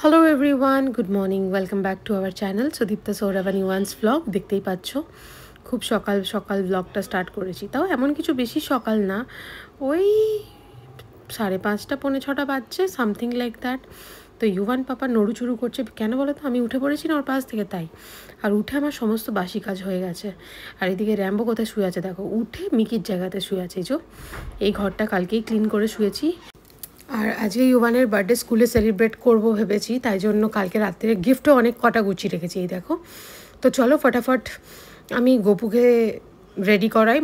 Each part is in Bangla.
Hello everyone, good morning, welcome back to our channel Sudipta Sourav and Yuvan's blog. দেখতেই পাচ্ছ খুব সকাল সকাল ব্লগটা স্টার্ট করেছি, তাও এমন কিছু বেশি সকাল না, ওই 5:30 পৌনে 6টা বাজছে, সামথিং লাইক দ্যাট। তো ইউয়ান পাপা নড়ুচুরু করছে, কেন বলো তো, আমি উঠে পড়েছি না ওর পাশ থেকে, তাই। আর উঠে আমার সমস্ত বাসি কাজ হয়ে গেছে। আর এদিকে র্যাম্বো কোথায় শুয়ে আছে দেখো, উঠে মিকির জায়গাতে শুয়ে আছে। এই ঘরটা কালকেই ক্লিন করে শুয়েছি। আর আজকে ইউয়ানের বার্থডে স্কুলে সেলিব্রেট করব ভেবেছি, তাই জন্য কালকে রাত্রে গিফটও অনেক কটা গুছিয়ে রেখেছি, এই দেখো। তো চলো ফটাফট আমি গোপুকে রেডি করাই।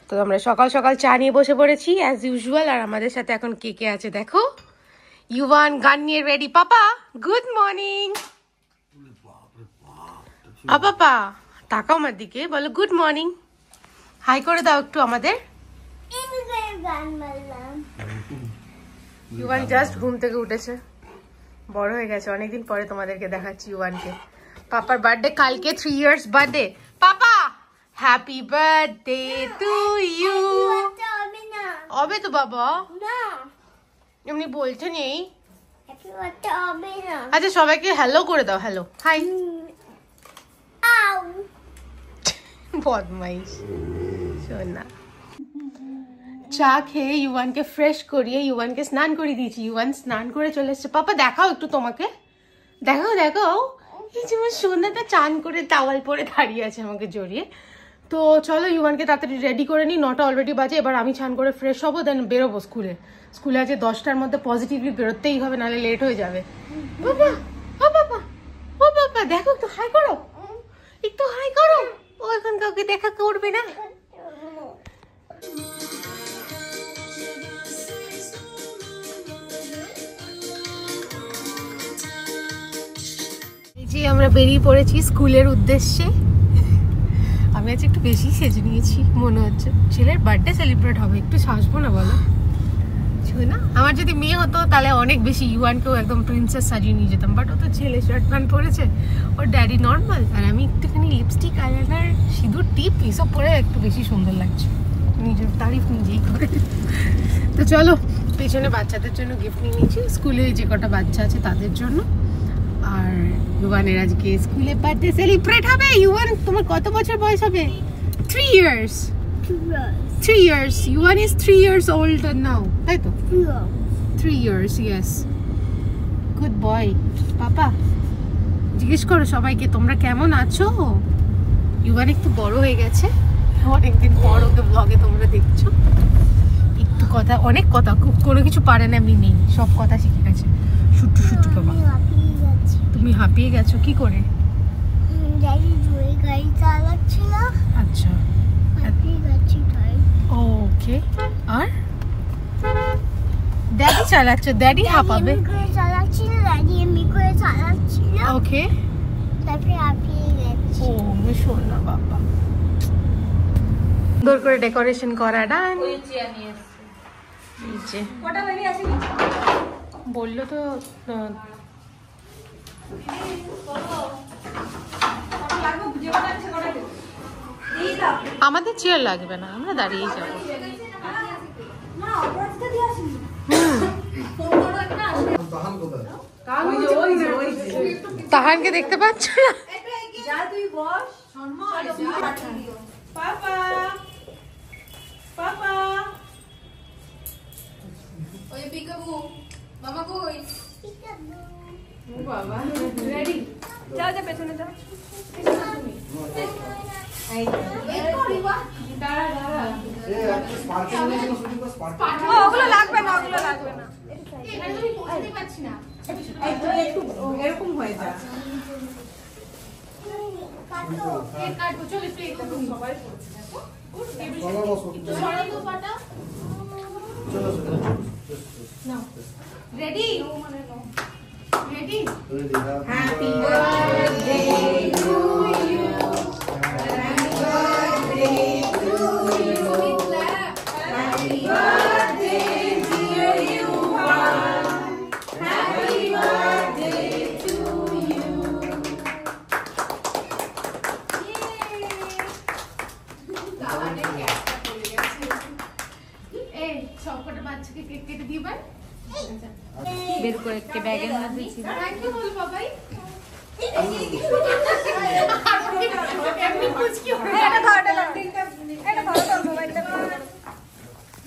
তো আমরা সকাল সকাল চা নিয়ে বসে পড়েছি অ্যাজ ইউজুয়াল। আর আমাদের সাথে এখন কে কে আছে দেখো। ইউয়ান গান নিয়ে রেডি। পাপা গুড মর্নিং। পাপা তাকাও আমার দিকে, বলো গুড মর্নিং, হাই করে দাও একটু আমাদের। ইউয়ান জাস্ট ঘুম থেকে উঠেছে, বড় হয়ে গেছে, অনেকদিন পরে তোমাদেরকে দেখাচ্ছি ইউয়ানকে। পাপার বার্থডে কালকে, 3 years birthday. Papa happy birthday to you. হবে তো বাবা, এমনি বলছে নেই। আচ্ছা সবাইকে হ্যালো করে দাও, হ্যালো হাই। বদমাইশ শোনা। চা খেয়ে ইউয়ানকে ফ্রেশ করিয়ে ইউয়ানকে স্নান করে দিয়েছি। ইউয়ান স্নান করে চলে এসছে। পাপা দেখাও একটু তোমাকে, দেখাও দেখাও। এই যে আমার সোনাটা চান করে টাওয়াল পরে দাঁড়িয়ে আছে আমাকে জড়িয়ে। তো চলো ইউয়ানকে তাড়াতাড়ি রেডি করে নিই, 9টা অলরেডি বাজে। এবার আমি চান করে ফ্রেশ হবো, দেন বেরোবো স্কুলে। স্কুলে আছে 10টার মধ্যে পজিটিভলি বেরোতেই হবে, নাহলে লেট হয়ে যাবে। বাবা ও বাবা ও বাবা, দেখো একটু হাই করো, একটু হাই করো। ও এখন কাউকে দেখা করবে না। যে আমরা বেরিয়ে পড়েছি স্কুলের উদ্দেশ্যে। আমি আজ একটু বেশি সেজে নিয়েছি মনে হচ্ছে, ছেলের বার্থডে সেলিব্রেট হবে, একটু সাজবো না বলো? না, আমার যদি মেয়ে হতো তাহলে অনেক বেশি ইউয়ানকেও একদম প্রিন্সেস সাজিয়ে নিয়ে যেতাম, বাট ও তো ছেলে, শার্ট প্যান্ট পরেছে, ওর ড্যাডি নর্মাল, আর আমি একটুখানি লিপস্টিক, আইলাইনার, সিঁদুর, টিপ এসব পরে একটু বেশি সুন্দর লাগছে, নিজের তারিফ নিজেই করে। তো চলো, পেছনে বাচ্চাদের জন্য গিফট নিয়ে নিয়েছি, স্কুলে যে কটা বাচ্চা আছে তাদের জন্য। আর ইউয়ানের আজকে স্কুলে বার্থডে সেলিব্রেট হবে। ইউয়ান তোমার কত বছর বয়স হবে? 3 years. 3 years. Yuan is 3 years old now. তাই তো? 3 years, yes. Good boy. পাপা জিজ্ঞেস করো সবাইকে তোমরা কেমন আছো। ইউয়ান একটু বড় হয়ে গেছে, অনেকদিন পর ওকে ব্লগে তোমরা দেখছো। একটু কথা, অনেক কথা, কোনো কিছু পারে না এমনি নেই, সব কথা শিখে গেছে। শুট্টু শুট্টু বাবা, তুমি হাঁপিয়ে গেছো কি করে? গাড়ি চালাচ্ছিল। আচ্ছা ওকে। আর ড্যাডি চালাচ্ছে, ড্যাডি হাঁপাবে। ওকে, তারপরে হাঁপিয়ে গেছে। ও শোন না বাবা, সুন্দর করে ডেকোরেশন করা ডান। বললো তো আমাদের চেয়ার লাগবে না, আমরা দাঁড়িয়েই যাবো। তাহানকে দেখতে পাচ্ছ না? পেছনে যাও। ওগুলো লাগবে না, ওগুলো লাগবে না, এরকম হয়ে যায়। Ready ready. Happy birthday to you, happy birthday to you, happy birthday dear Yuan, happy birthday to you. এই সবকটা বাচ্চাকে কেক কেটে দিই। বের করে কেককে ব্যাগের মধ্যে ছিল। থ্যাংক ইউ বল বাবাই।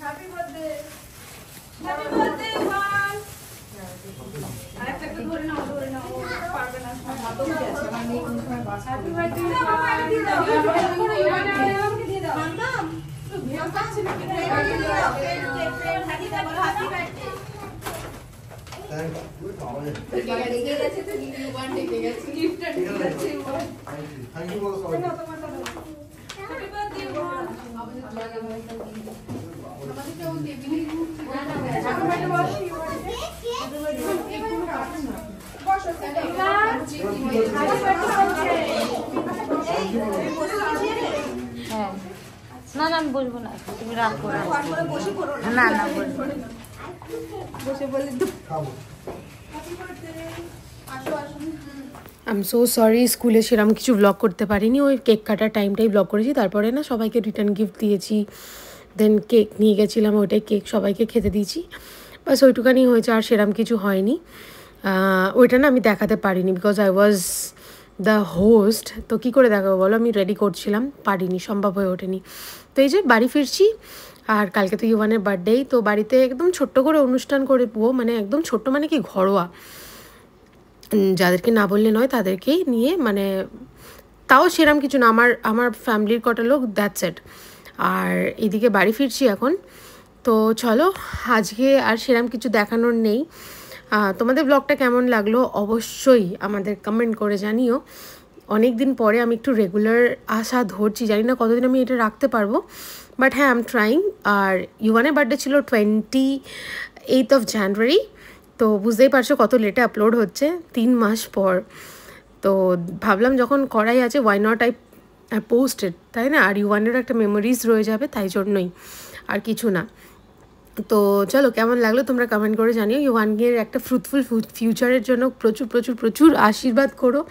হ্যাপি বার্থডে বল। আরেকটা একটু ধরে নাও পারবে না হাতও কি আছে আমার নেই কোন সময় বাস হ্যাপি বার্থডে আমাকে দিয়ে দাও আমাকে দিয়ে দাও মানতাম তো ভেও পাচ্ছে না কি দিয়ে দাও হ্যাপি বার্থডে থ্যাংক ইউ পাওয়া যায় লেগে গেছে তো ওয়ান লেগে গেছে গিফটটা লেগে গেছে থ্যাংক ইউ বলো সবাই হ্যাপি বার্থডে বল আমাদের কেউ টেবিলে না না হ্যাপি বার্থডে বল বসো হ্যাঁ না না আমি বলবো না, তুমি রাখো না না বলবো খাবো আই এম সো সরি, স্কুলে সেরকম কিছু ব্লগ করতে পারিনি, ওই কেক কাটার টাইমটাই ব্লগ করেছি। তারপরে না সবাইকে রিটার্ন গিফট দিয়েছি, দেন কেক নিয়ে গেছিলাম, ওইটাই কেক সবাইকে খেতে দিয়েছি, বাস ওইটুকানি হয়েছে, আর সেরকম কিছু হয়নি। ওইটা না আমি দেখাতে পারিনি because I was the host, তো কী করে দেখাবো বলো, আমি রেডি করছিলাম, পারিনি, সম্ভব হয়ে ওঠেনি। তো এই যে বাড়ি ফিরছি, আর কালকে তো ইউভানের বার্থডেই, তো বাড়িতে একদম ছোট্ট করে অনুষ্ঠান করবো, মানে একদম ছোট্ট মানে কি ঘরোয়া, যাদেরকে না বললে নয় তাদেরকেই নিয়ে, মানে তাও সেরম কিছু না, আমার ফ্যামিলির কটা লোক, দ্যাটস ইট। আর এদিকে বাড়ি ফিরছি এখন, তো চলো আজকে আর সেরম কিছু দেখানোর নেই। তোমাদের ব্লগটা কেমন লাগলো অবশ্যই আমাদের কমেন্ট করে জানিও। অনেক দিন পরে আমি একটু রেগুলার আসা ধরছি, জানি না কতদিন আমি এটা রাখতে পারবো, বাট হ্যাঁ আই এম ট্রাইং। আর ইউভানের বার্থডে ছিল 28 জানুয়ারি, তো বুঝতেই পারছো কত লেটে আপলোড হচ্ছে, 3 মাস পর। তো ভাবলাম যখন করাই আছে, ওয়াই নট আই পোস্টেড, তাই না? আর ইউভানেরও একটা মেমোরিজ রয়ে যাবে, তাই জন্যই, আর কিছু না। তো চলো কেমন লাগলো তোমরা কমেন্ট করে জানিও। ইউভানের একটা ফ্রুটফুল ফিউচারের জন্য প্রচুর প্রচুর প্রচুর আশীর্বাদ করো,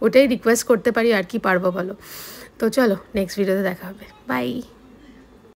ওটাই রিকোয়েস্ট করতে পারি, আর কি পারবো বলো। তো চলো নেক্সট ভিডিওতে দেখা হবে, বাই।